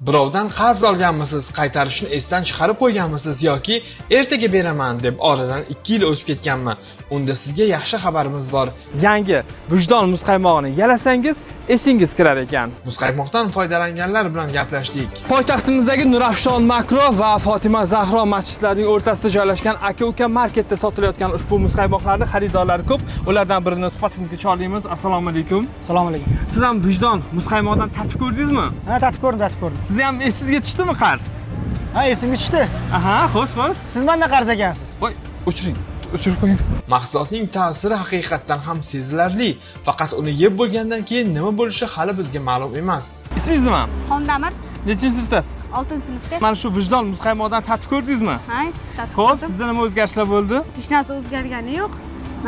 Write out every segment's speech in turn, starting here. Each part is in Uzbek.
Birovdan qarz olganmisiz, qaytarishni esdan chiqarib qo'yganmisiz yoki ertaga beraman deb oradan 2 yil o'tib ketganmi? Unda sizga yaxshi xabarimiz bor. Yangi vijdon muzqaymog'ini yalasangiz, esingiz kirar ekan. Muzqaymoqdan foydalanganlar bilan gaplashdik. Poytaxtimizdagi Nurafshon Makro va Fatima Zahro masjidlarining o'rtasida joylashgan aka-uka marketda sotilayotgan ushbu muzqaymoqlarning xaridorlari ko'p. Ulardan birini suhbatimizga chorlaymiz. Assalomu alaykum. Assalomu alaykum. Siz ham vijdon muzqaymoqdan tatib ko'rdingizmi? Ha, tatib ko'rdim. Siz ham esingizga tushdimi qarz? Ha, esimga tushdi. Aha, xo'sh. Siz mendan qarz ekansiz. Voy, o'chirib qo'ying. Mahsulotning ta'siri haqiqatdan ham sezilarli, faqat uni yeb bo'lgandan keyin nima bo'lishi hali bizga ma'lum emas. Ismingiz nima? Xondamir, Nechinchi sinfdasiz? 6-sinfda. Mana shu vijdon muzqaymoqdan tatib ko'rdingizmi? Ha, tatib Xo'p, ko'rdim. sizda nima o'zgarishlar bo'ldi? Hech narsa o'zgargani yo'q.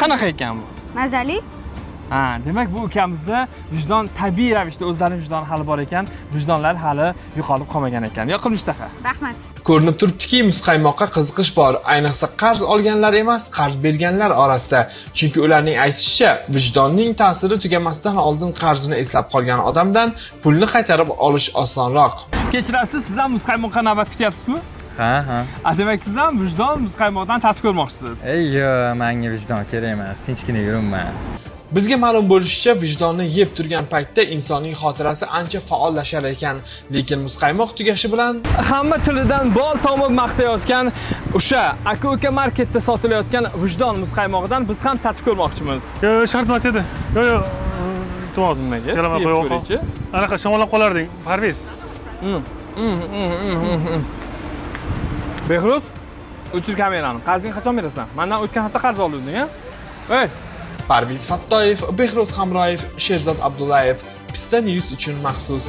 Qanaqa ekan bu? Mazali. Ha, demak bu ukamizda vijdon tabiiy ravishda o'zlarining vijdoni hali bor ekan, vijdonlar hali yo'qolib qolmagan ekan. Yoqimli ishtaha. Rahmat. Ko'rinib turibdiki, muzqaymoqqa qiziqish bor, ayniqsa qarz olganlar emas, qarz berganlar orasida. Chunki ularning aytishicha, vijdonning ta'siri tugamasdan oldin qarzini eslab qolgan odamdan pulni qaytarib olish osonroq. Kechirasiz, siz ham muzqaymoqqa navbat kutyapsizmi? Ha. Demak siz ham vijdon muzqaymoqdan tatib ko'rmoqchisiz. Yo'q, menga vijdon kerak emas. Tinchgina yuribman. Bizga ma'lum bo'lishicha, vijdonni yeb turgan paytda insonning xotirasi ancha faollashar ekan, lekin muzqaymoq tugashi bilan Hamma tilidan bol tomib maqtayotgan o'sha aka-uka marketda sotilayotgan vijdon muzqaymog'idan biz ham tatib ko'rmoqchimiz. Yo'q, shart emas edi. Yo'q. Iltimos. Nimaga? Kelaman Yeb qo'yib ko'ringchi. Anaqa shamollab qolarding, Parviz. Behruz, o'chir kamerani. Qarzing qachon berasan? Mendan o'tgan hafta qarz olding-a? Ey, Parviz Fattoyev, Behruz Hamroyev, Sherzod Abdullayev, Pista News uchun maxsus.